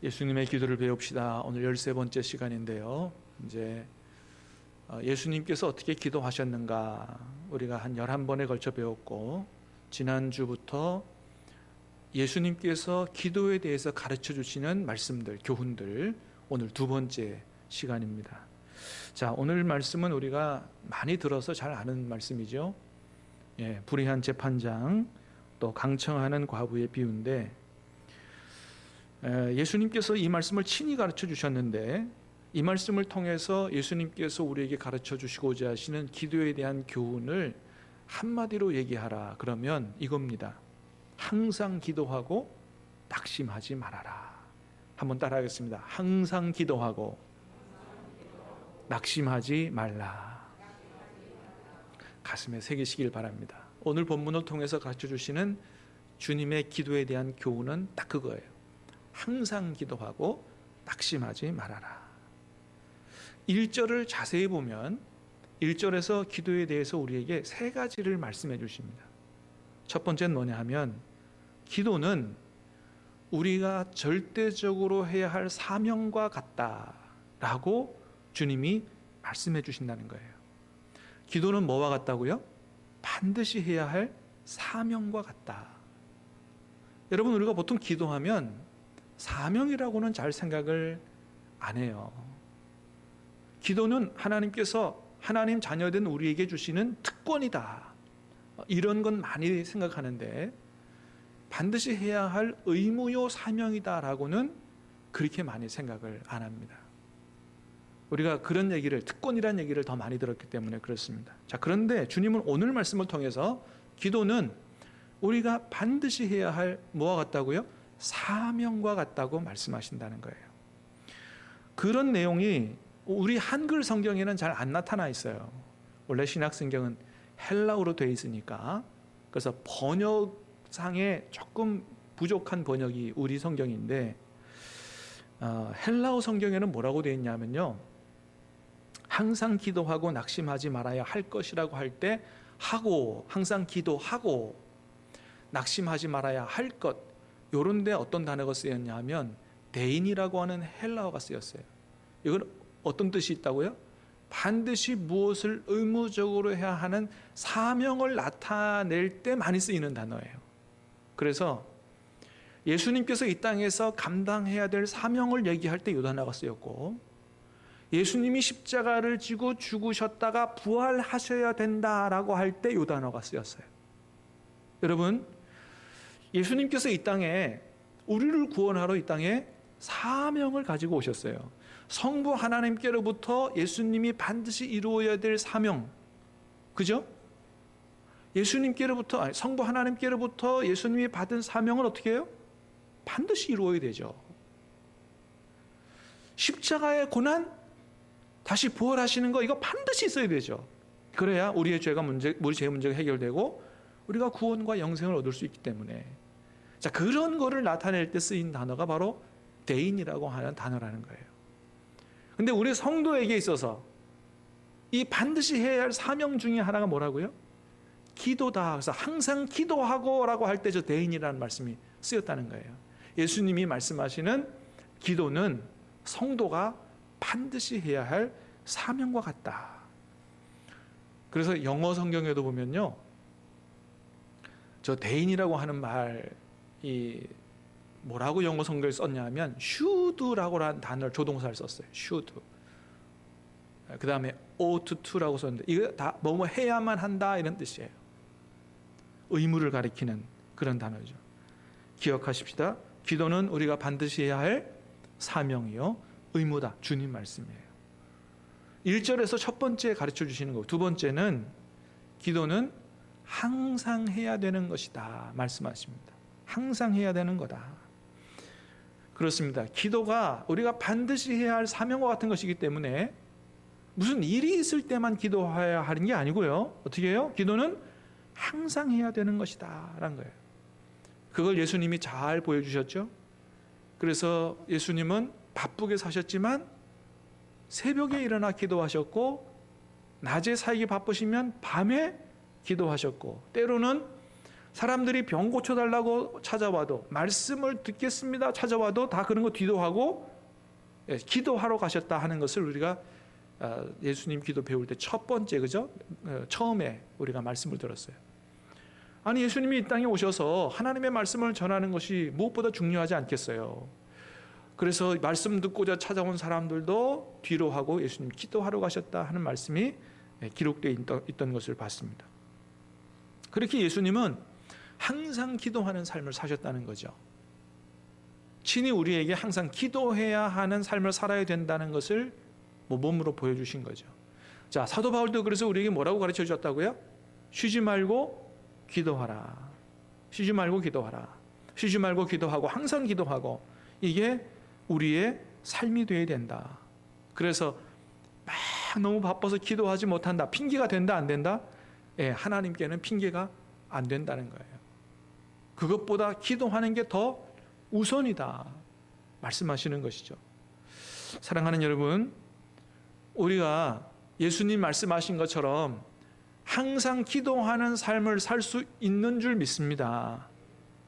예수님의 기도를 배웁시다. 오늘 13번째 시간인데요. 이제 예수님께서 어떻게 기도하셨는가 우리가 한 11번에 걸쳐 배웠고, 지난주부터 예수님께서 기도에 대해서 가르쳐 주시는 말씀들, 교훈들, 오늘 두 번째 시간입니다. 자, 오늘 말씀은 우리가 많이 들어서 잘 아는 말씀이죠. 불의한 재판장, 또 강청하는 과부의 비유인데, 예수님께서 이 말씀을 친히 가르쳐 주셨는데, 이 말씀을 통해서 예수님께서 우리에게 가르쳐 주시고자 하시는 기도에 대한 교훈을 한마디로 얘기하라 그러면 이겁니다. 항상 기도하고 낙심하지 말아라. 한번 따라하겠습니다. 항상 기도하고 낙심하지 말라. 가슴에 새기시길 바랍니다. 오늘 본문을 통해서 가르쳐 주시는 주님의 기도에 대한 교훈은 딱 그거예요. 항상 기도하고 낙심하지 말아라. 1절을 자세히 보면 1절에서 기도에 대해서 우리에게 세 가지를 말씀해 주십니다. 첫 번째는 뭐냐 하면, 기도는 우리가 절대적으로 해야 할 사명과 같다라고 주님이 말씀해 주신다는 거예요. 기도는 뭐와 같다고요? 반드시 해야 할 사명과 같다. 여러분, 우리가 보통 기도하면 사명이라고는 잘 생각을 안 해요. 기도는 하나님께서 하나님 자녀된 우리에게 주시는 특권이다, 이런 건 많이 생각하는데, 반드시 해야 할 의무요 사명이다라고는 그렇게 많이 생각을 안 합니다. 우리가 그런 얘기를, 특권이라는 얘기를 더 많이 들었기 때문에 그렇습니다. 자, 그런데 주님은 오늘 말씀을 통해서 기도는 우리가 반드시 해야 할 뭐와 같다고요? 사명과 같다고 말씀하신다는 거예요. 그런 내용이 우리 한글 성경에는 잘 안 나타나 있어요. 원래 신약 성경은 헬라어로 되어 있으니까, 그래서 번역상에 조금 부족한 번역이 우리 성경인데, 헬라어 성경에는 뭐라고 되어 있냐면요, 항상 기도하고 낙심하지 말아야 할 것이라고 할 때 하고, 항상 기도하고 낙심하지 말아야 할 것, 요런 데 어떤 단어가 쓰였냐 하면 대인이라고 하는 헬라어가 쓰였어요. 이건 어떤 뜻이 있다고요? 반드시 무엇을 의무적으로 해야 하는 사명을 나타낼 때 많이 쓰이는 단어예요. 그래서 예수님께서 이 땅에서 감당해야 될 사명을 얘기할 때 이 단어가 쓰였고, 예수님이 십자가를 지고 죽으셨다가 부활하셔야 된다라고 할 때 이 단어가 쓰였어요. 여러분, 예수님께서 이 땅에 우리를 구원하러 이 땅에 사명을 가지고 오셨어요. 성부 하나님께로부터 예수님이 반드시 이루어야 될 사명, 그죠? 성부 하나님께로부터 예수님이 받은 사명을 어떻게 해요? 반드시 이루어야 되죠. 십자가의 고난, 다시 부활하시는 거, 이거 반드시 있어야 되죠. 그래야 우리의 우리 죄 문제가 해결되고 우리가 구원과 영생을 얻을 수 있기 때문에. 자, 그런 거를 나타낼 때 쓰인 단어가 바로 대인이라고 하는 단어라는 거예요. 근데 우리 성도에게 있어서 이 반드시 해야 할 사명 중에 하나가 뭐라고요? 기도다. 그래서 항상 기도하고 라고 할 때 저 대인이라는 말씀이 쓰였다는 거예요. 예수님이 말씀하시는 기도는 성도가 반드시 해야 할 사명과 같다. 그래서 영어 성경에도 보면요, 저 대인이라고 하는 말이 뭐라고 영어 성경에 썼냐 하면 should라고 하는 단어를, 조동사를 썼어요. should. 그 다음에 ought to라고 썼는데, 이거 다 뭐뭐 해야만 한다 이런 뜻이에요. 의무를 가리키는 그런 단어죠. 기억하십시다. 기도는 우리가 반드시 해야 할 사명이요, 의무다. 주님 말씀이에요. 1절에서 첫 번째 가르쳐 주시는 거고, 두 번째는 기도는 항상 해야 되는 것이다 말씀하십니다. 항상 해야 되는 거다. 그렇습니다. 기도가 우리가 반드시 해야 할 사명과 같은 것이기 때문에 무슨 일이 있을 때만 기도해야 하는 게 아니고요, 어떻게 해요? 기도는 항상 해야 되는 것이다 라는 거예요. 그걸 예수님이 잘 보여주셨죠. 그래서 예수님은 바쁘게 사셨지만 새벽에 일어나 기도하셨고, 낮에 살기 바쁘시면 밤에 기도하셨고, 때로는 사람들이 병 고쳐달라고 찾아와도, 말씀을 듣겠습니다 찾아와도 다 그런 거 뒤도하고 기도하러 가셨다 하는 것을 우리가 예수님 기도 배울 때 첫 번째, 그죠? 처음에 우리가 말씀을 들었어요. 아니, 예수님이 이 땅에 오셔서 하나님의 말씀을 전하는 것이 무엇보다 중요하지 않겠어요? 그래서 말씀 듣고자 찾아온 사람들도 뒤로 하고 예수님 기도하러 가셨다 하는 말씀이 기록되어 있던 것을 봤습니다. 그렇게 예수님은 항상 기도하는 삶을 사셨다는 거죠. 친히 우리에게 항상 기도해야 하는 삶을 살아야 된다는 것을 모범으로 보여주신 거죠. 자, 사도 바울도 그래서 우리에게 뭐라고 가르쳐 주셨다고요? 쉬지 말고 기도하라. 쉬지 말고 기도하라. 쉬지 말고 기도하고 항상 기도하고, 이게 우리의 삶이 되어야 된다. 그래서 막 너무 바빠서 기도하지 못한다, 핑계가 된다 안 된다? 하나님께는 핑계가 안 된다는 거예요. 그것보다 기도하는 게 더 우선이다 말씀하시는 것이죠. 사랑하는 여러분, 우리가 예수님 말씀하신 것처럼 항상 기도하는 삶을 살 수 있는 줄 믿습니다.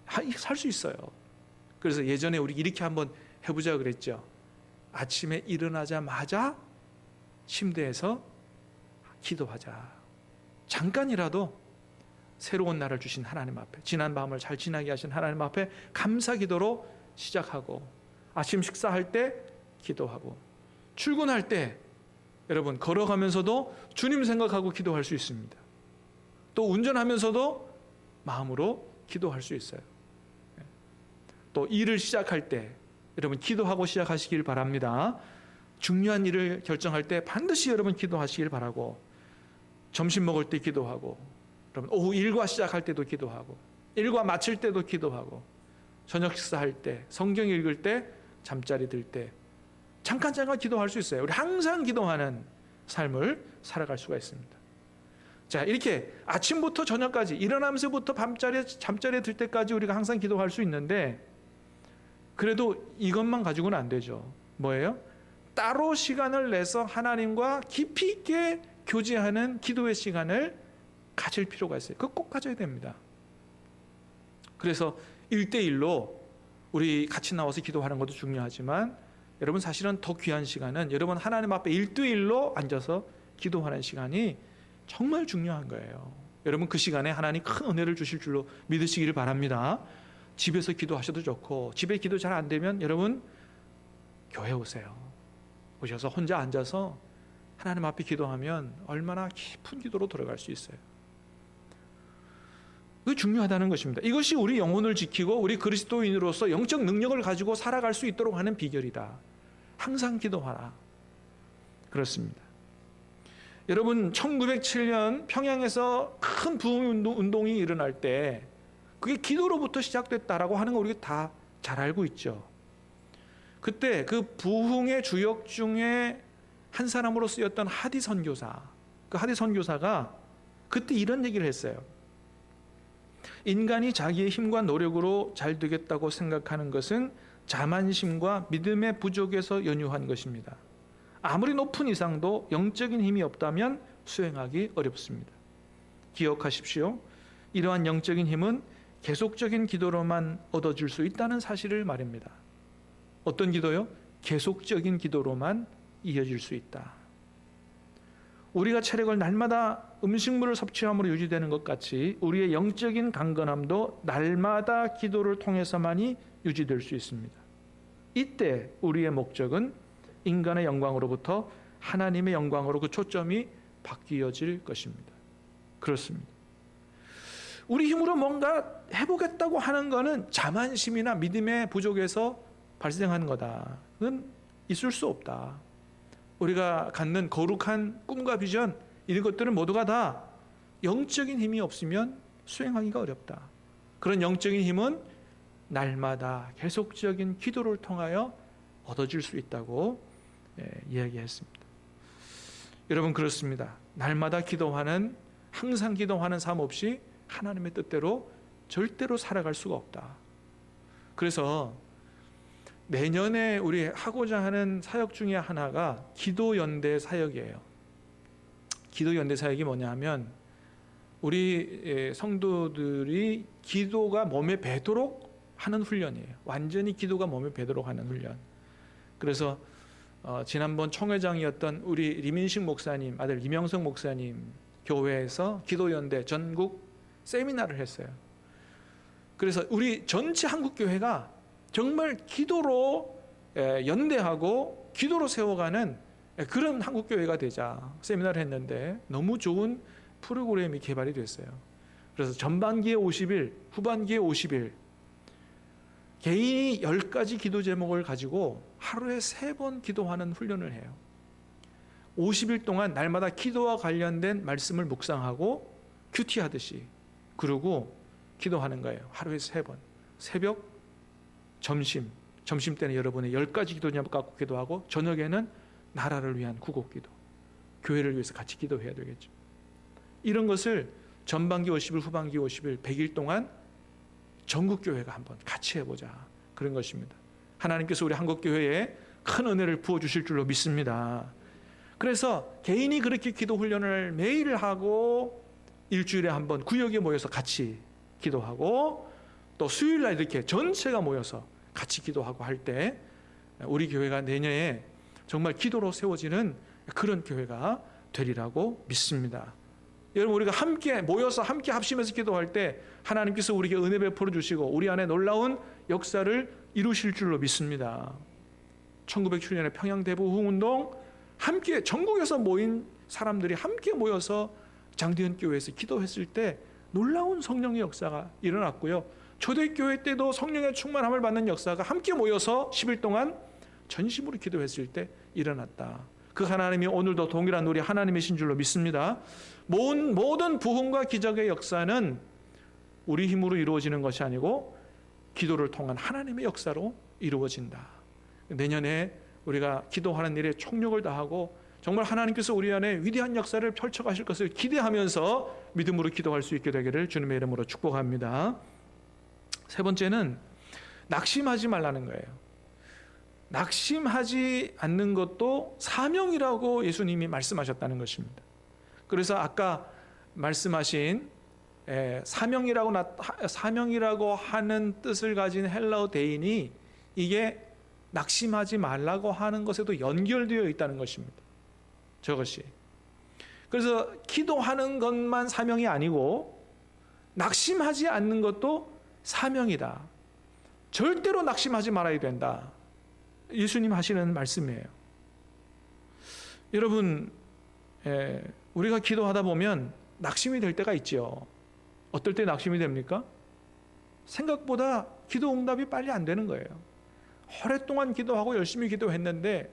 살 수 있어요. 그래서 예전에 우리 이렇게 한번 해보자 그랬죠. 아침에 일어나자마자 침대에서 기도하자. 잠깐이라도 새로운 날을 주신 하나님 앞에, 지난 밤을 잘 지나게 하신 하나님 앞에 감사 기도로 시작하고, 아침 식사할 때 기도하고, 출근할 때 여러분 걸어가면서도 주님 생각하고 기도할 수 있습니다. 또 운전하면서도 마음으로 기도할 수 있어요. 또 일을 시작할 때 여러분 기도하고 시작하시길 바랍니다. 중요한 일을 결정할 때 반드시 여러분 기도하시길 바라고, 점심 먹을 때 기도하고, 여러분 오후 일과 시작할 때도 기도하고, 일과 마칠 때도 기도하고, 저녁 식사할 때, 성경 읽을 때, 잠자리 들 때 잠깐 기도할 수 있어요. 우리 항상 기도하는 삶을 살아갈 수가 있습니다. 자, 이렇게 아침부터 저녁까지, 일어나면서부터 잠자리에 들 때까지 우리가 항상 기도할 수 있는데, 그래도 이것만 가지고는 안 되죠. 뭐예요? 따로 시간을 내서 하나님과 깊이 있게 교제하는 기도의 시간을 가질 필요가 있어요. 그거 꼭 가져야 됩니다. 그래서 1대1로 우리 같이 나와서 기도하는 것도 중요하지만, 여러분 사실은 더 귀한 시간은 여러분 하나님 앞에 1대1로 앉아서 기도하는 시간이 정말 중요한 거예요. 여러분 그 시간에 하나님 큰 은혜를 주실 줄로 믿으시기를 바랍니다. 집에서 기도하셔도 좋고, 집에 기도 잘 안 되면 여러분 교회 오세요. 오셔서 혼자 앉아서 하나님 앞에 기도하면 얼마나 깊은 기도로 들어갈 수 있어요. 그게 중요하다는 것입니다. 이것이 우리 영혼을 지키고 우리 그리스도인으로서 영적 능력을 가지고 살아갈 수 있도록 하는 비결이다. 항상 기도하라. 그렇습니다. 여러분 1907년 평양에서 큰 부흥 운동이 일어날 때 그게 기도로부터 시작됐다라고 하는 거 우리가 다 잘 알고 있죠. 그때 그 부흥의 주역 중에 한 사람으로 쓰였던 하디 선교사, 그 하디 선교사가 그때 이런 얘기를 했어요. 인간이 자기의 힘과 노력으로 잘 되겠다고 생각하는 것은 자만심과 믿음의 부족에서 연유한 것입니다. 아무리 높은 이상도 영적인 힘이 없다면 수행하기 어렵습니다. 기억하십시오. 이러한 영적인 힘은 계속적인 기도로만 얻어질 수 있다는 사실을 말입니다. 어떤 기도요? 계속적인 기도로만 이어질 수 있다. 우리가 체력을 날마다 음식물을 섭취함으로 유지되는 것 같이 우리의 영적인 강건함도 날마다 기도를 통해서만이 유지될 수 있습니다. 이때 우리의 목적은 인간의 영광으로부터 하나님의 영광으로 그 초점이 바뀌어질 것입니다. 그렇습니다. 우리 힘으로 뭔가 해보겠다고 하는 것은 자만심이나 믿음의 부족에서 발생하는 거다. 그건 있을 수 없다. 우리가 갖는 거룩한 꿈과 비전, 이런 것들은 모두가 다 영적인 힘이 없으면 수행하기가 어렵다. 그런 영적인 힘은 날마다 계속적인 기도를 통하여 얻어질 수 있다고 이야기했습니다. 여러분 그렇습니다. 날마다 기도하는, 항상 기도하는 삶 없이 하나님의 뜻대로 절대로 살아갈 수가 없다. 그래서 내년에 우리 하고자 하는 사역 중에 하나가 기도연대 사역이에요. 기도연대 사역이 뭐냐 하면 우리 성도들이 기도가 몸에 배도록 하는 훈련이에요. 완전히 기도가 몸에 배도록 하는 훈련. 그래서 지난번 총회장이었던 우리 리민식 목사님 아들 이명성 목사님 교회에서 기도연대 전국 세미나를 했어요. 그래서 우리 전체 한국교회가 정말 기도로 연대하고 기도로 세워가는 그런 한국교회가 되자 세미나를 했는데 너무 좋은 프로그램이 개발이 됐어요. 그래서 전반기에 50일, 후반기에 50일 개인이 10가지 기도 제목을 가지고 하루에 3번 기도하는 훈련을 해요. 50일 동안 날마다 기도와 관련된 말씀을 묵상하고 큐티하듯이 그러고 기도하는 거예요. 하루에 3번. 새벽, 점심 때는 여러분의 10가지 기도 제목 갖고 기도하고 저녁에는 나라를 위한 구국기도, 교회를 위해서 같이 기도해야 되겠죠. 이런 것을 전반기 50일, 후반기 50일, 100일 동안 전국교회가 한번 같이 해보자 그런 것입니다. 하나님께서 우리 한국교회에 큰 은혜를 부어주실 줄로 믿습니다. 그래서 개인이 그렇게 기도 훈련을 매일 하고 일주일에 한번 구역에 모여서 같이 기도하고 또 수요일날 이렇게 전체가 모여서 같이 기도하고 할 때 우리 교회가 내년에 정말 기도로 세워지는 그런 교회가 되리라고 믿습니다. 여러분 우리가 함께 모여서 함께 합심해서 기도할 때 하나님께서 우리에게 은혜 베풀어 주시고 우리 안에 놀라운 역사를 이루실 줄로 믿습니다. 1907년에 평양대부흥운동 함께 전국에서 모인 사람들이 함께 모여서 장대현 교회에서 기도했을 때 놀라운 성령의 역사가 일어났고요. 초대교회 때도 성령의 충만함을 받는 역사가 함께 모여서 10일 동안 전심으로 기도했을 때 일어났다. 그 하나님이 오늘도 동일한 우리 하나님이신 줄로 믿습니다. 모든 부흥과 기적의 역사는 우리 힘으로 이루어지는 것이 아니고 기도를 통한 하나님의 역사로 이루어진다. 내년에 우리가 기도하는 일에 총력을 다하고 정말 하나님께서 우리 안에 위대한 역사를 펼쳐가실 것을 기대하면서 믿음으로 기도할 수 있게 되기를 주님의 이름으로 축복합니다. 세 번째는 낙심하지 말라는 거예요. 낙심하지 않는 것도 사명이라고 예수님이 말씀하셨다는 것입니다. 그래서 아까 말씀하신 사명이라고 하는 뜻을 가진 헬라어 대인이 이게 낙심하지 말라고 하는 것에도 연결되어 있다는 것입니다. 저것이. 그래서 기도하는 것만 사명이 아니고 낙심하지 않는 것도 사명이다. 절대로 낙심하지 말아야 된다. 예수님 하시는 말씀이에요. 여러분, 우리가 기도하다 보면 낙심이 될 때가 있죠. 어떨 때 낙심이 됩니까? 생각보다 기도 응답이 빨리 안 되는 거예요. 오랫동안 기도하고 열심히 기도했는데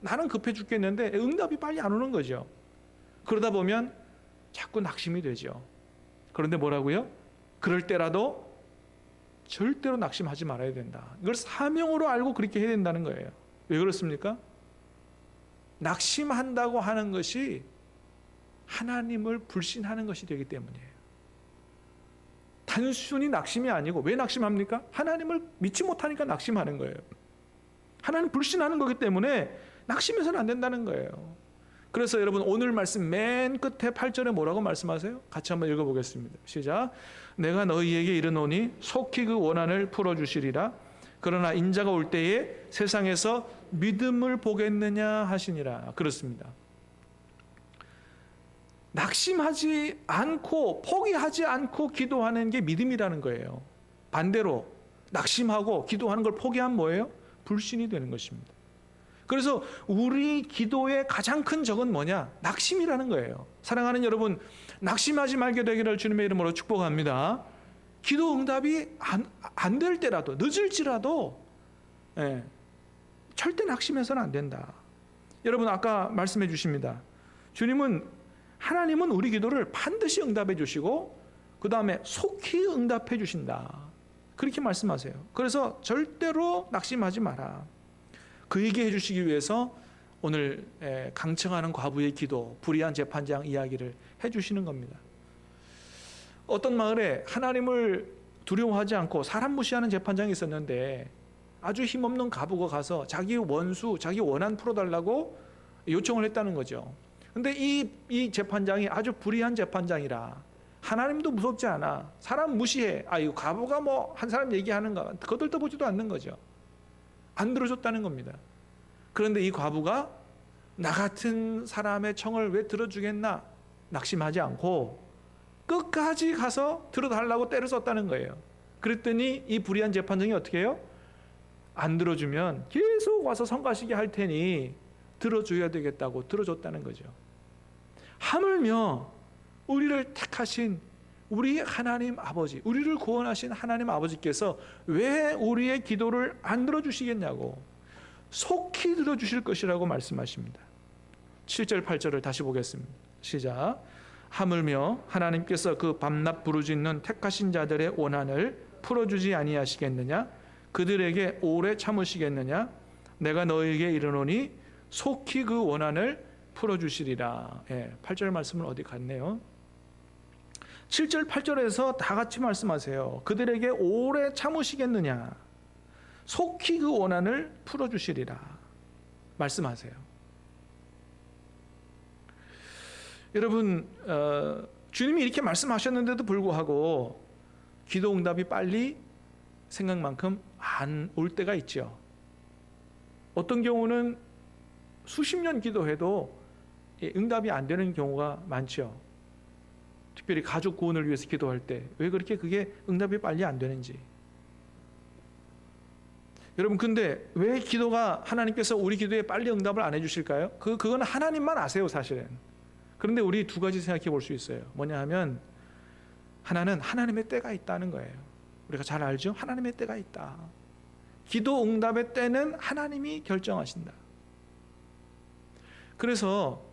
나는 급해 죽겠는데 응답이 빨리 안 오는 거죠. 그러다 보면 자꾸 낙심이 되죠. 그런데 뭐라고요? 그럴 때라도 절대로 낙심하지 말아야 된다. 이걸 사명으로 알고 그렇게 해야 된다는 거예요. 왜 그렇습니까? 낙심한다고 하는 것이 하나님을 불신하는 것이 되기 때문이에요. 단순히 낙심이 아니고 왜 낙심합니까? 하나님을 믿지 못하니까 낙심하는 거예요. 하나님 불신하는 거기 때문에 낙심해서는 안 된다는 거예요. 그래서 여러분 오늘 말씀 맨 끝에 8절에 뭐라고 말씀하세요? 같이 한번 읽어보겠습니다. 시작. 내가 너희에게 이르노니 속히 그 원한을 풀어주시리라. 그러나 인자가 올 때에 세상에서 믿음을 보겠느냐 하시니라. 그렇습니다. 낙심하지 않고 포기하지 않고 기도하는 게 믿음이라는 거예요. 반대로 낙심하고 기도하는 걸 포기하면 뭐예요? 불신이 되는 것입니다. 그래서 우리 기도의 가장 큰 적은 뭐냐? 낙심이라는 거예요. 사랑하는 여러분, 낙심하지 말게 되기를 주님의 이름으로 축복합니다. 기도 응답이 안 될 때라도 늦을지라도 절대 낙심해서는 안 된다. 여러분 아까 말씀해 주십니다. 하나님은 우리 기도를 반드시 응답해 주시고 그 다음에 속히 응답해 주신다. 그렇게 말씀하세요. 그래서 절대로 낙심하지 마라. 그 얘기해 주시기 위해서 오늘 강청하는 과부의 기도, 불의한 재판장 이야기를 해 주시는 겁니다. 어떤 마을에 하나님을 두려워하지 않고 사람 무시하는 재판장이 있었는데 아주 힘없는 과부가 가서 자기 원수, 자기 원한 풀어달라고 요청을 했다는 거죠. 근데 이 재판장이 아주 불의한 재판장이라 하나님도 무섭지 않아. 사람 무시해. 아, 이거 과부가 뭐 한 사람 얘기하는가. 거들떠보지도 않는 거죠. 안 들어줬다는 겁니다. 그런데 이 과부가 나 같은 사람의 청을 왜 들어주겠나 낙심하지 않고 끝까지 가서 들어달라고 때를 썼다는 거예요. 그랬더니 이 불의한 재판장이 어떻게 해요? 안 들어주면 계속 와서 성가시게 할 테니 들어줘야 되겠다고 들어줬다는 거죠. 하물며 우리를 택하신 우리 하나님 아버지, 우리를 구원하신 하나님 아버지께서 왜 우리의 기도를 안 들어주시겠냐고, 속히 들어주실 것이라고 말씀하십니다. 7절 8절을 다시 보겠습니다. 시작. 하물며 하나님께서 그 밤낮 부르짖는 택하신 자들의 원한을 풀어주지 아니하시겠느냐? 그들에게 오래 참으시겠느냐? 내가 너에게 이르노니 속히 그 원한을 풀어주시리라. 8절 말씀은 어디 갔네요. 7절 8절에서 다 같이 말씀하세요. 그들에게 오래 참으시겠느냐? 속히 그 원한을 풀어주시리라 말씀하세요. 여러분, 주님이 이렇게 말씀하셨는데도 불구하고 기도 응답이 빨리 생각만큼 안 올 때가 있죠. 어떤 경우는 수십 년 기도해도 응답이 안 되는 경우가 많죠. 특별히 가족 구원을 위해서 기도할 때 왜 그렇게 그게 응답이 빨리 안 되는지. 여러분, 근데 왜 기도가 하나님께서 우리 기도에 빨리 응답을 안 해주실까요? 그건 하나님만 아세요, 사실은. 그런데 우리 두 가지 생각해 볼 수 있어요. 뭐냐 하면 하나는 하나님의 때가 있다는 거예요. 우리가 잘 알죠? 하나님의 때가 있다. 기도 응답의 때는 하나님이 결정하신다. 그래서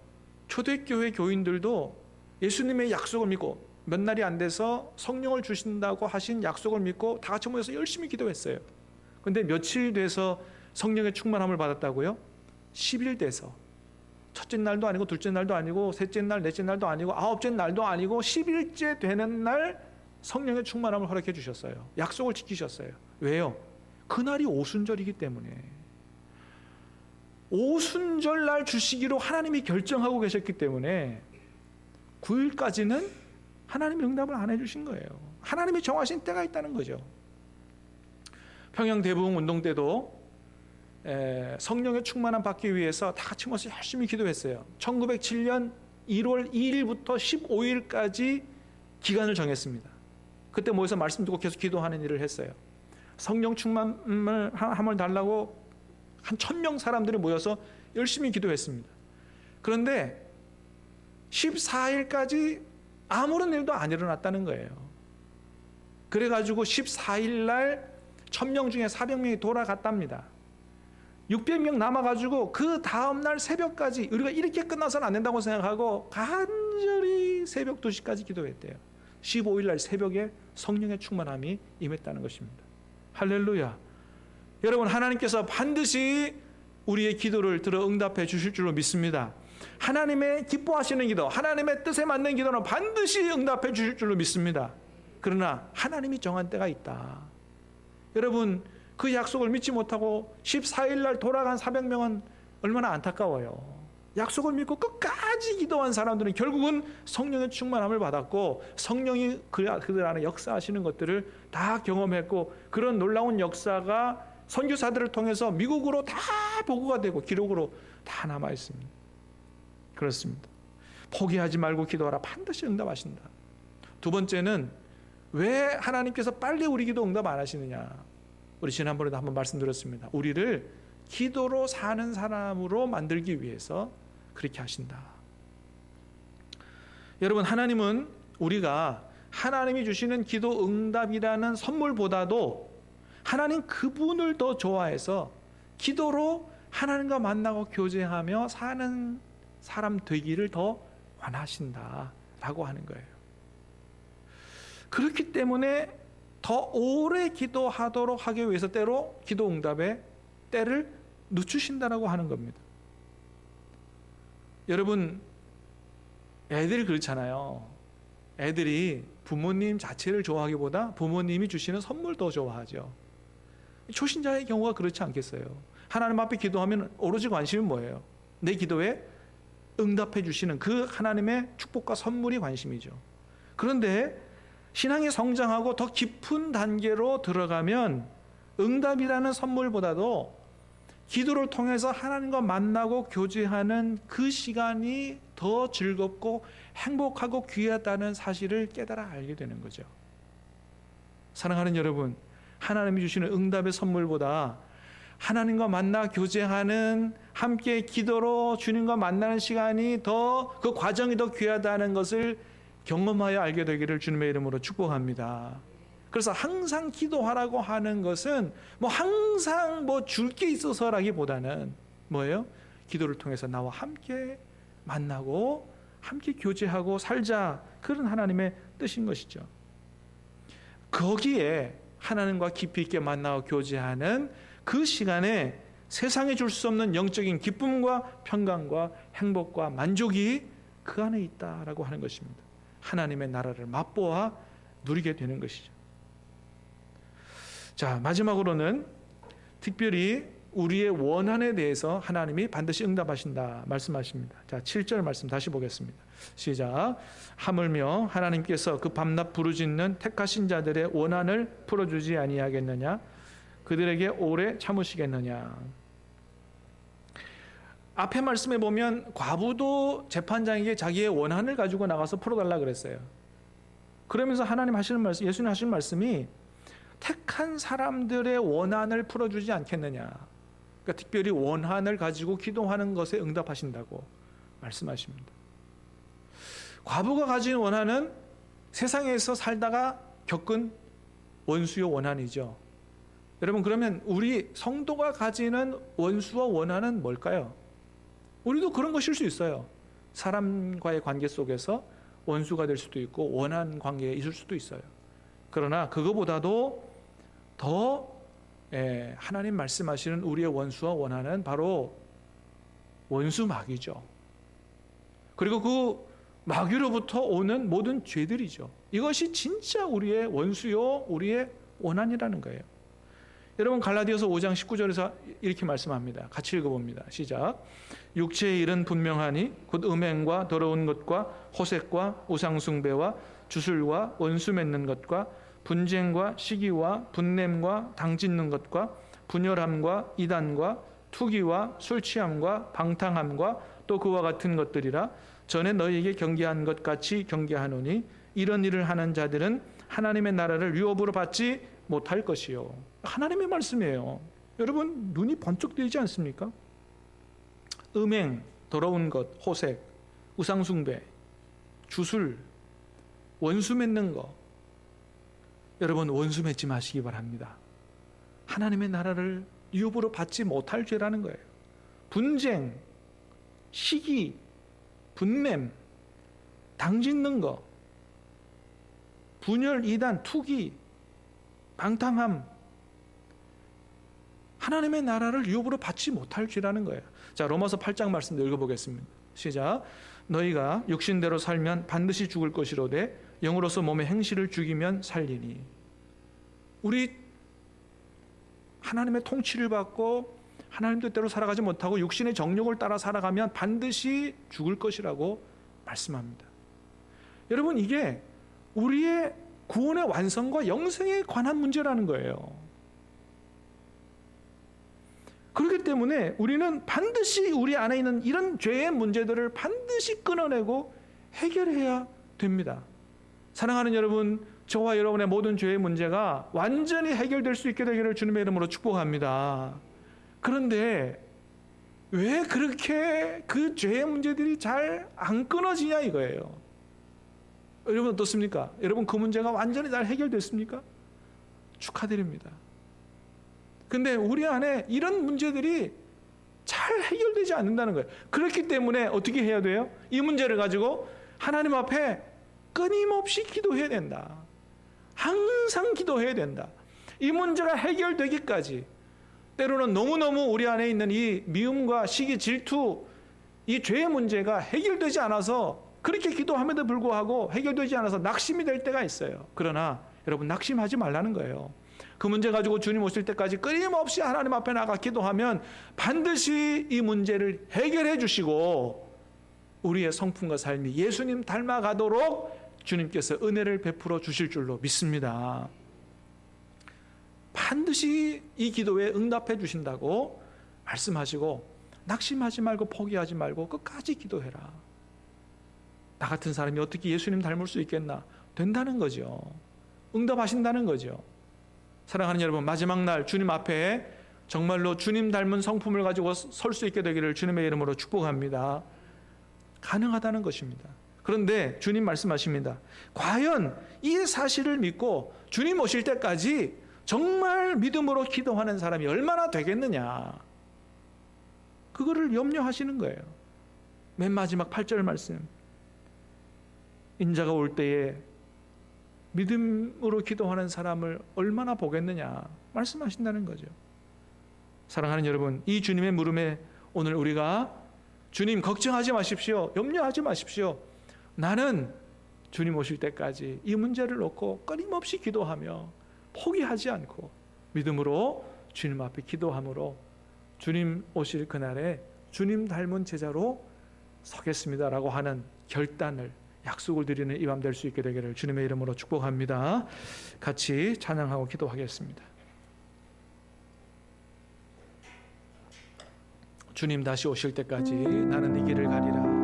초대교회 교인들도 예수님의 약속을 믿고 몇 날이 안 돼서 성령을 주신다고 하신 약속을 믿고 다 같이 모여서 열심히 기도했어요. 그런데 며칠 돼서 성령의 충만함을 받았다고요? 10일 돼서. 첫째 날도 아니고 둘째 날도 아니고 셋째 날, 넷째 날도 아니고 아홉째 날도 아니고 10일째 되는 날 성령의 충만함을 허락해 주셨어요. 약속을 지키셨어요. 왜요? 그날이 오순절이기 때문에. 오순절 날 주시기로 하나님이 결정하고 계셨기 때문에 9일까지는 하나님이 응답을 안 해주신 거예요. 하나님이 정하신 때가 있다는 거죠. 평양 대부흥 운동 때도 성령의 충만함 받기 위해서 다 같이 모여서 열심히 기도했어요. 1907년 1월 2일부터 15일까지 기간을 정했습니다. 그때 모여서 말씀 듣고 계속 기도하는 일을 했어요. 성령 충만함을 달라고 한 1000명 사람들이 모여서 열심히 기도했습니다. 그런데 14일까지 아무런 일도 안 일어났다는 거예요. 그래가지고 14일 날 1000명 중에 400명이 돌아갔답니다. 600명 남아가지고 그 다음날 새벽까지 우리가 이렇게 끝나서는 안 된다고 생각하고 간절히 새벽 2시까지 기도했대요. 15일 날 새벽에 성령의 충만함이 임했다는 것입니다. 할렐루야. 여러분, 하나님께서 반드시 우리의 기도를 들어 응답해 주실 줄로 믿습니다. 하나님의 기뻐하시는 기도, 하나님의 뜻에 맞는 기도는 반드시 응답해 주실 줄로 믿습니다. 그러나 하나님이 정한 때가 있다. 여러분, 그 약속을 믿지 못하고 14일 날 돌아간 400명은 얼마나 안타까워요. 약속을 믿고 끝까지 기도한 사람들은 결국은 성령의 충만함을 받았고 성령이 그들 안에 역사하시는 것들을 다 경험했고 그런 놀라운 역사가 선교사들을 통해서 미국으로 다 보고가 되고 기록으로 다 남아 있습니다. 그렇습니다. 포기하지 말고 기도하라. 반드시 응답하신다. 두 번째는 왜 하나님께서 빨리 우리 기도 응답 안 하시느냐. 우리 지난번에도 한번 말씀드렸습니다. 우리를 기도로 사는 사람으로 만들기 위해서 그렇게 하신다. 여러분, 하나님은 우리가 하나님이 주시는 기도 응답이라는 선물보다도 하나님 그분을 더 좋아해서 기도로 하나님과 만나고 교제하며 사는 사람 되기를 더 원하신다라고 하는 거예요. 그렇기 때문에 더 오래 기도하도록 하기 위해서 때로 기도 응답의 때를 늦추신다라고 하는 겁니다. 여러분, 애들이 그렇잖아요. 애들이 부모님 자체를 좋아하기보다 부모님이 주시는 선물 더 좋아하죠. 초신자의 경우가 그렇지 않겠어요? 하나님 앞에 기도하면 오로지 관심이 뭐예요? 내 기도에 응답해 주시는 그 하나님의 축복과 선물이 관심이죠. 그런데 신앙이 성장하고 더 깊은 단계로 들어가면 응답이라는 선물보다도 기도를 통해서 하나님과 만나고 교제하는 그 시간이 더 즐겁고 행복하고 귀하다는 사실을 깨달아 알게 되는 거죠. 사랑하는 여러분, 하나님이 주시는 응답의 선물보다 하나님과 만나 교제하는 함께 기도로 주님과 만나는 시간이 더, 그 과정이 더 귀하다는 것을 경험하여 알게 되기를 주님의 이름으로 축복합니다. 그래서 항상 기도하라고 하는 것은 항상 줄 게 있어서라기보다는 뭐예요? 기도를 통해서 나와 함께 만나고 함께 교제하고 살자, 그런 하나님의 뜻인 것이죠. 거기에 하나님과 깊이 있게 만나고 교제하는 그 시간에 세상에 줄 수 없는 영적인 기쁨과 평강과 행복과 만족이 그 안에 있다라고 하는 것입니다. 하나님의 나라를 맛보아 누리게 되는 것이죠. 자, 마지막으로는 특별히 우리의 원한에 대해서 하나님이 반드시 응답하신다 말씀하십니다. 자, 7절 말씀 다시 보겠습니다. 시작. 하물며 하나님께서 그 밤낮 부르짖는 택하신 자들의 원한을 풀어주지 아니하겠느냐? 그들에게 오래 참으시겠느냐? 앞에 말씀에 보면 과부도 재판장에게 자기의 원한을 가지고 나가서 풀어달라 그랬어요. 그러면서 하나님 하시는 말씀, 예수님 하시는 말씀이 택한 사람들의 원한을 풀어주지 않겠느냐? 그러니까 특별히 원한을 가지고 기도하는 것에 응답하신다고 말씀하십니다. 과부가 가진 원한은 세상에서 살다가 겪은 원수의 원한이죠. 여러분, 그러면 우리 성도가 가지는 원수와 원한은 뭘까요? 우리도 그런 것일 수 있어요. 사람과의 관계 속에서 원수가 될 수도 있고 원한 관계에 있을 수도 있어요. 그러나 그거보다도 더 하나님 말씀하시는 우리의 원수와 원한은 바로 원수 마귀죠. 그리고 그 마귀로부터 오는 모든 죄들이죠. 이것이 진짜 우리의 원수요, 우리의 원한이라는 거예요. 여러분, 갈라디아서 5장 19절에서 이렇게 말씀합니다. 같이 읽어봅니다. 시작. 육체의 일은 분명하니 곧 음행과 더러운 것과 호색과 우상숭배와 주술과 원수 맺는 것과 분쟁과 시기와 분냄과 당짓는 것과 분열함과 이단과 투기와 술취함과 방탕함과 또 그와 같은 것들이라. 전에 너희에게 경계한 것 같이 경계하노니 이런 일을 하는 자들은 하나님의 나라를 유업으로 받지 못할 것이요. 하나님의 말씀이에요. 여러분, 눈이 번쩍 뜨이지 않습니까? 음행, 더러운 것, 호색, 우상숭배, 주술, 원수 맺는 거. 여러분, 원수 맺지 마시기 바랍니다. 하나님의 나라를 유업으로 받지 못할 죄라는 거예요. 분쟁, 시기, 분냄, 당짓는 거, 분열, 이단, 투기, 방탕함, 하나님의 나라를 유업으로 받지 못할 죄라는 거예요. 자, 로마서 8장 말씀 읽어보겠습니다. 시작. 너희가 육신대로 살면 반드시 죽을 것이로되 영으로서 몸의 행실을 죽이면 살리니. 우리 하나님의 통치를 받고 하나님 뜻대로 살아가지 못하고 육신의 정욕을 따라 살아가면 반드시 죽을 것이라고 말씀합니다. 여러분, 이게 우리의 구원의 완성과 영생에 관한 문제라는 거예요. 그렇기 때문에 우리는 반드시 우리 안에 있는 이런 죄의 문제들을 반드시 끊어내고 해결해야 됩니다. 사랑하는 여러분, 저와 여러분의 모든 죄의 문제가 완전히 해결될 수 있게 되기를 주님의 이름으로 축복합니다. 그런데 왜 그렇게 그 죄의 문제들이 잘 안 끊어지냐 이거예요. 여러분 어떻습니까? 여러분, 그 문제가 완전히 잘 해결됐습니까? 축하드립니다. 근데 우리 안에 이런 문제들이 잘 해결되지 않는다는 거예요. 그렇기 때문에 어떻게 해야 돼요? 이 문제를 가지고 하나님 앞에 끊임없이 기도해야 된다. 항상 기도해야 된다. 이 문제가 해결되기까지. 때로는 너무너무 우리 안에 있는 이 미움과 시기, 질투, 이 죄의 문제가 해결되지 않아서 그렇게 기도함에도 불구하고 해결되지 않아서 낙심이 될 때가 있어요. 그러나 여러분, 낙심하지 말라는 거예요. 그 문제 가지고 주님 오실 때까지 끊임없이 하나님 앞에 나가 기도하면 반드시 이 문제를 해결해 주시고 우리의 성품과 삶이 예수님 닮아가도록 주님께서 은혜를 베풀어 주실 줄로 믿습니다. 반드시 이 기도에 응답해 주신다고 말씀하시고 낙심하지 말고 포기하지 말고 끝까지 기도해라. 나 같은 사람이 어떻게 예수님 닮을 수 있겠나? 된다는 거죠. 응답하신다는 거죠. 사랑하는 여러분, 마지막 날 주님 앞에 정말로 주님 닮은 성품을 가지고 설 수 있게 되기를 주님의 이름으로 축복합니다. 가능하다는 것입니다. 그런데 주님 말씀하십니다. 과연 이 사실을 믿고 주님 오실 때까지 정말 믿음으로 기도하는 사람이 얼마나 되겠느냐, 그거를 염려하시는 거예요. 맨 마지막 8절 말씀, 인자가 올 때에 믿음으로 기도하는 사람을 얼마나 보겠느냐 말씀하신다는 거죠. 사랑하는 여러분, 이 주님의 물음에 오늘 우리가 주님 걱정하지 마십시오, 염려하지 마십시오, 나는 주님 오실 때까지 이 문제를 놓고 끊임없이 기도하며 포기하지 않고 믿음으로 주님 앞에 기도함으로 주님 오실 그날에 주님 닮은 제자로 서겠습니다라고 하는 결단을, 약속을 드리는 이 밤 될 수 있게 되기를 주님의 이름으로 축복합니다. 같이 찬양하고 기도하겠습니다. 주님 다시 오실 때까지 나는 이 길을 가리라.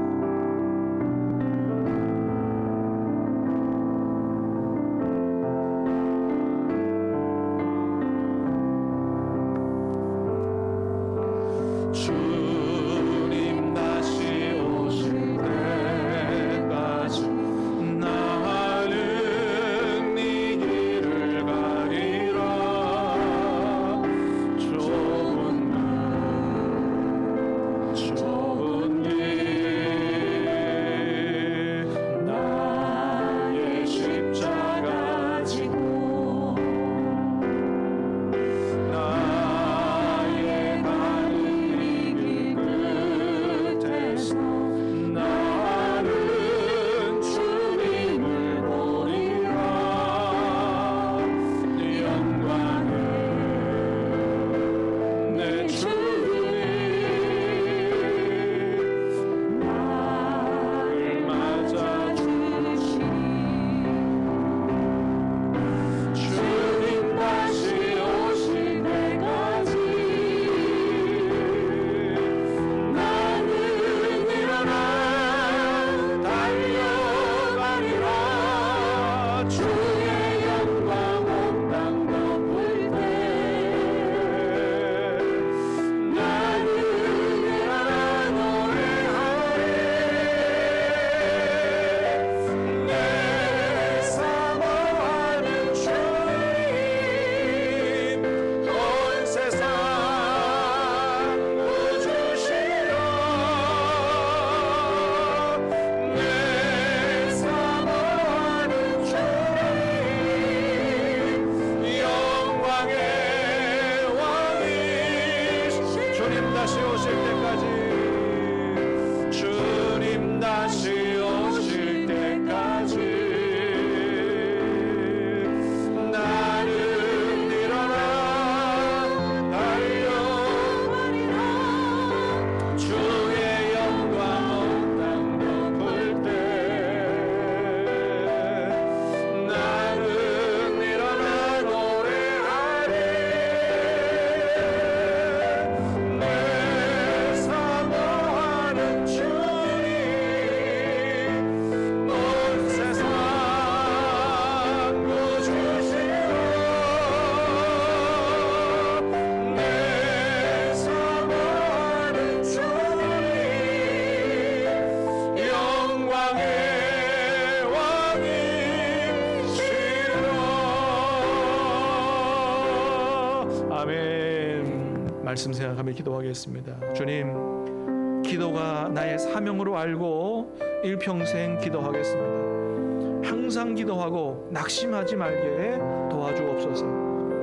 말씀 생각하며 기도하겠습니다. 주님, 기도가 나의 사명으로 알고 일평생 기도하겠습니다. 항상 기도하고 낙심하지 말게 도와주옵소서.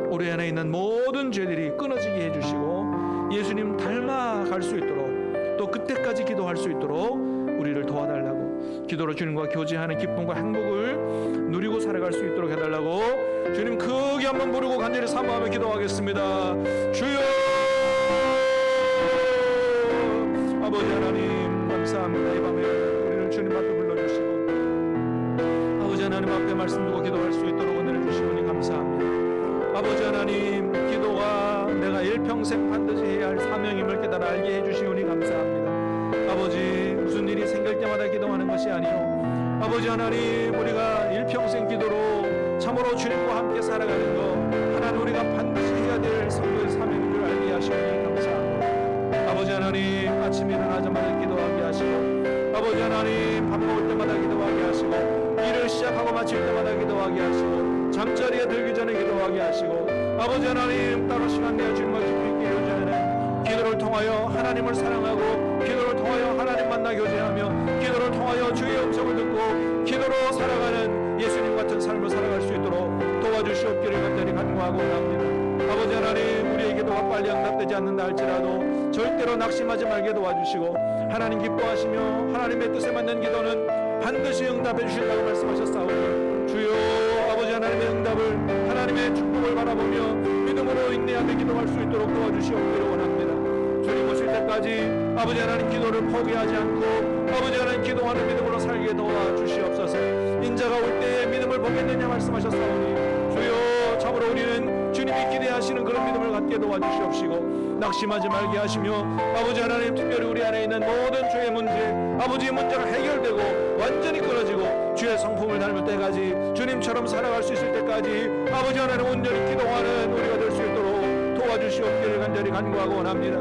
우리 안에 있는 모든 죄들이 끊어지게 해주시고 예수님 닮아갈 수 있도록, 또 그때까지 기도할 수 있도록 우리를 도와달라고, 기도로 주님과 교제하는 기쁨과 행복을 누리고 살아갈 수 있도록 해달라고 주님 크게 한번 부르고 간절히 사모하며 기도하겠습니다. 주여, 아버지 하나님 감사합니다. 이 밤에 우리를 주님 앞에 불러주시고 말씀 두고 기도할 수 있도록 은혜를 주시오니 감사합니다. 아버지 하나님, 기도가 내가 일평생 반드시 해야 할 사명임을 깨달아 알게 해주시오니 감사합니다. 아버지, 무슨 일이 생길 때마다 기도하는 것이 아니요, 아버지 하나님, 우리가 일평생 기도로 참으로 주님과 함께 살아가는 것, 하나님 우리가 반드시 해야 될 성도의 사명인 줄 알게 하시오니 감사합니다. 아버지 하나님, 아침에 일어나자마자 기도하게 하시고, 아버지 하나님, 밥 먹을 때마다 기도하게 하시고, 일을 시작하고 마칠 때마다 기도하게 하시고, 잠자리에 들기 전에 기도하게 하시고, 아버지 하나님, 따로 시간 내어 주님과 깊이 있게 교제하는 기도를 통하여 하나님을 사랑하고, 기도를 통하여 하나님 만나 교제하며, 기도를 통하여 주의 음성을 듣고 기도로 살아가는 예수님 같은 삶을 살아갈 수 있도록 도와주시옵기를 간절히 간구하고 합니다. 아버지 하나님, 우리의 기도가 빨리 응답되지 않는다 할지라도 절대로 낙심하지 말게 도와주시고, 하나님 기뻐하시며 하나님의 뜻에 맞는 기도는 반드시 응답해 주신다고 말씀하셨사오니, 주여 아버지 하나님의 응답을, 하나님의 축복을 바라보며 믿음으로 인내하며 기도할 수 있도록 도와주시옵기를 원합니다. 주님 오실 때까지 아버지 하나님 기도를 포기하지 않고 아버지 하나님 기도하는 믿음으로 살게 도와주시옵소서. 인자가 올 때에 믿음을 보겠느냐 말씀하셨사오니, 주여 참으로 우리는 주님이 기대하시는 그런 믿음을 갖게 도와주시옵시고, 낙심하지 말게 하시며, 아버지 하나님 특별히 우리 안에 있는 모든 죄의 문제, 아버지의 문제가 해결되고 완전히 끊어지고 주의 성품을 닮을 때까지, 주님처럼 살아갈 수 있을 때까지 아버지 하나님 온전히 기도하는 우리가 될 수 있도록 도와주시옵기를 간절히 간구하고 원합니다.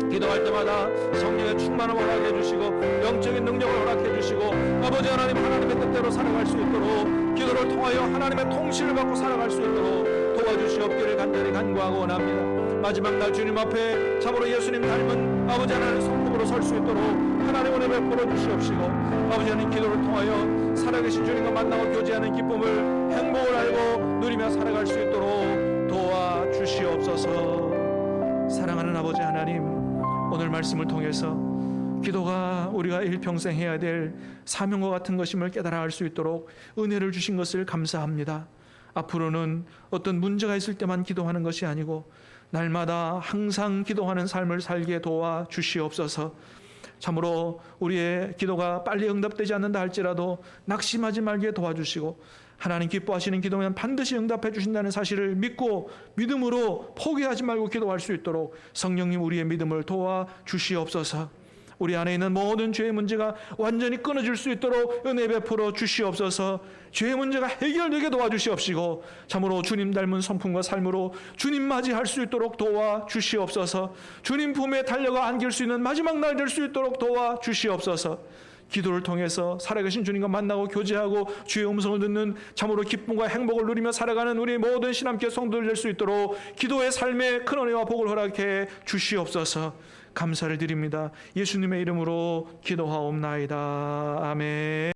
기도할 때마다 성령의 충만을 허락해 주시고, 영적인 능력을 허락해 주시고, 아버지 하나님 하나님의 뜻대로 살아갈 수 있도록, 기도를 통하여 하나님의 통치를 받고 살아갈 수 있도록 도와주시옵기를 간절히 간구하고 원합니다. 마지막 날 주님 앞에 참으로 예수님 닮은 아버지 하나님의 성품으로 설 수 있도록 하나님 은혜 베풀어 주시옵시고, 아버지 하나님 기도를 통하여 살아계신 주님과 만나고 교제하는 기쁨을, 행복을 알고 누리며 살아갈 수 있도록 도와주시옵소서. 사랑하는 아버지 하나님, 오늘 말씀을 통해서 기도가 우리가 일평생 해야 될 사명과 같은 것임을 깨달아 알 수 있도록 은혜를 주신 것을 감사합니다. 앞으로는 어떤 문제가 있을 때만 기도하는 것이 아니고 날마다 항상 기도하는 삶을 살게 도와 주시옵소서. 참으로 우리의 기도가 빨리 응답되지 않는다 할지라도 낙심하지 말게 도와주시고, 하나님 기뻐하시는 기도면 반드시 응답해 주신다는 사실을 믿고 믿음으로 포기하지 말고 기도할 수 있도록 성령님 우리의 믿음을 도와주시옵소서. 우리 안에 있는 모든 죄의 문제가 완전히 끊어질 수 있도록 은혜 베풀어 주시옵소서. 죄의 문제가 해결되게 도와주시옵시고, 참으로 주님 닮은 성품과 삶으로 주님 맞이할 수 있도록 도와주시옵소서. 주님 품에 달려가 안길 수 있는 마지막 날 될 수 있도록 도와주시옵소서. 기도를 통해서 살아계신 주님과 만나고 교제하고 주의 음성을 듣는 참으로 기쁨과 행복을 누리며 살아가는 우리 모든 신함께 성도들 될 수 있도록 기도의 삶에 큰 은혜와 복을 허락해 주시옵소서. 감사를 드립니다. 예수님의 이름으로 기도하옵나이다. 아멘.